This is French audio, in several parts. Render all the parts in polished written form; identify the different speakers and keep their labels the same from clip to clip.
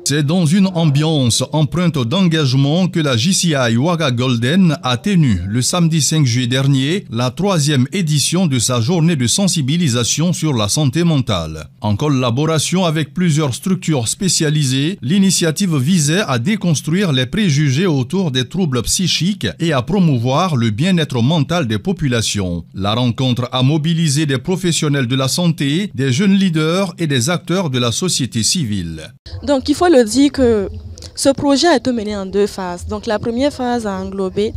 Speaker 1: C'est dans une ambiance empreinte d'engagement que la JCI Ouaga Golden a tenu le samedi 5 juillet dernier la 3e édition de sa journée de sensibilisation sur la santé mentale. En collaboration avec plusieurs structures spécialisées, l'initiative visait à déconstruire les préjugés autour des troubles psychiques et à promouvoir le bien-être mental des populations. La rencontre a mobilisé des professionnels de la santé, des jeunes leaders et des acteurs de la société civile.
Speaker 2: Donc il faut le dire que ce projet a été mené en 2 phases. Donc la première phase a englobé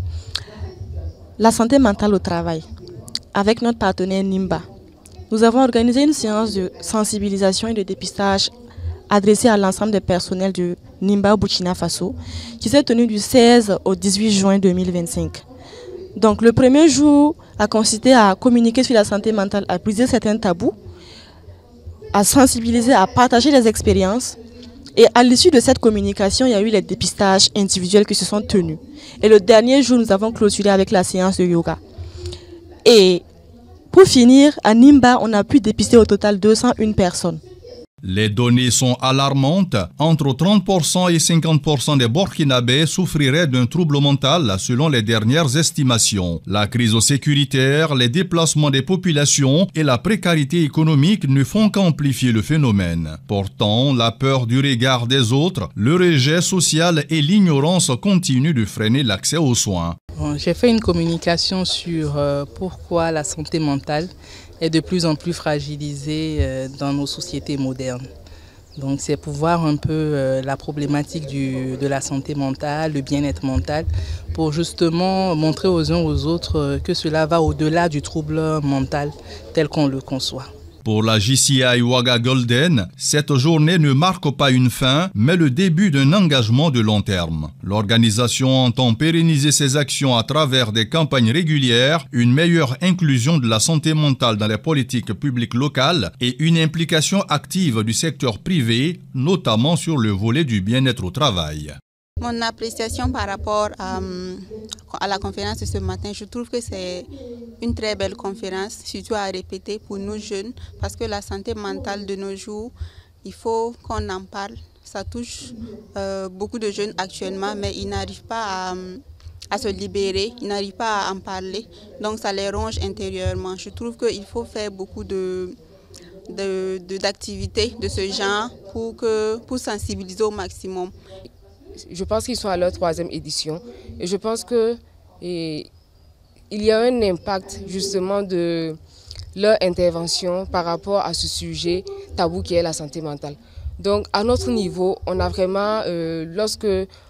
Speaker 2: la santé mentale au travail avec notre partenaire NIMBA. Nous avons organisé une séance de sensibilisation et de dépistage adressée à l'ensemble des personnels du NIMBA au Burkina Faso qui s'est tenue du 16 au 18 juin 2025. Donc le premier jour a consisté à communiquer sur la santé mentale, à briser certains tabous, à sensibiliser, à partager les expériences. Et à l'issue de cette communication, il y a eu les dépistages individuels qui se sont tenus. Et le dernier jour, nous avons clôturé avec la séance de yoga. Et pour finir, à Nimba, on a pu dépister au total 201 personnes.
Speaker 1: Les données sont alarmantes. Entre 30% et 50% des Burkinabés souffriraient d'un trouble mental selon les dernières estimations. La crise sécuritaire, les déplacements des populations et la précarité économique ne font qu'amplifier le phénomène. Pourtant, la peur du regard des autres, le rejet social et l'ignorance continuent de freiner l'accès aux soins.
Speaker 3: J'ai fait une communication sur pourquoi la santé mentale est de plus en plus fragilisée dans nos sociétés modernes. Donc c'est pour voir un peu la problématique de la santé mentale, le bien-être mental, pour justement montrer aux uns aux autres que cela va au-delà du trouble mental tel qu'on le conçoit.
Speaker 1: Pour la JCI Ouaga Golden, cette journée ne marque pas une fin, mais le début d'un engagement de long terme. L'organisation entend pérenniser ses actions à travers des campagnes régulières, une meilleure inclusion de la santé mentale dans les politiques publiques locales et une implication active du secteur privé, notamment sur le volet du bien-être au travail.
Speaker 4: Mon appréciation par rapport à la conférence de ce matin, je trouve que c'est une très belle conférence, surtout à répéter pour nous jeunes, parce que la santé mentale de nos jours, il faut qu'on en parle. Ça touche beaucoup de jeunes actuellement, mais ils n'arrivent pas à se libérer, ils n'arrivent pas à en parler, donc ça les ronge intérieurement. Je trouve qu'il faut faire beaucoup d'activités de ce genre pour sensibiliser au maximum.
Speaker 5: Je pense qu'ils sont à leur 3e édition et je pense qu'il y a un impact justement de leur intervention par rapport à ce sujet tabou qui est la santé mentale. Donc à notre niveau, on a vraiment, lorsque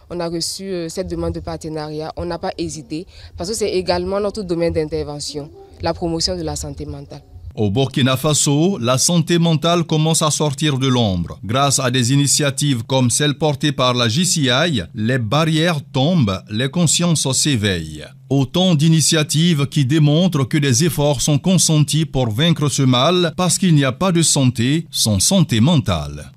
Speaker 5: on a reçu cette demande de partenariat, on n'a pas hésité parce que c'est également notre domaine d'intervention, la promotion de la santé mentale.
Speaker 1: Au Burkina Faso, la santé mentale commence à sortir de l'ombre. Grâce à des initiatives comme celle portée par la JCI, les barrières tombent, les consciences s'éveillent. Autant d'initiatives qui démontrent que des efforts sont consentis pour vaincre ce mal parce qu'il n'y a pas de santé sans santé mentale.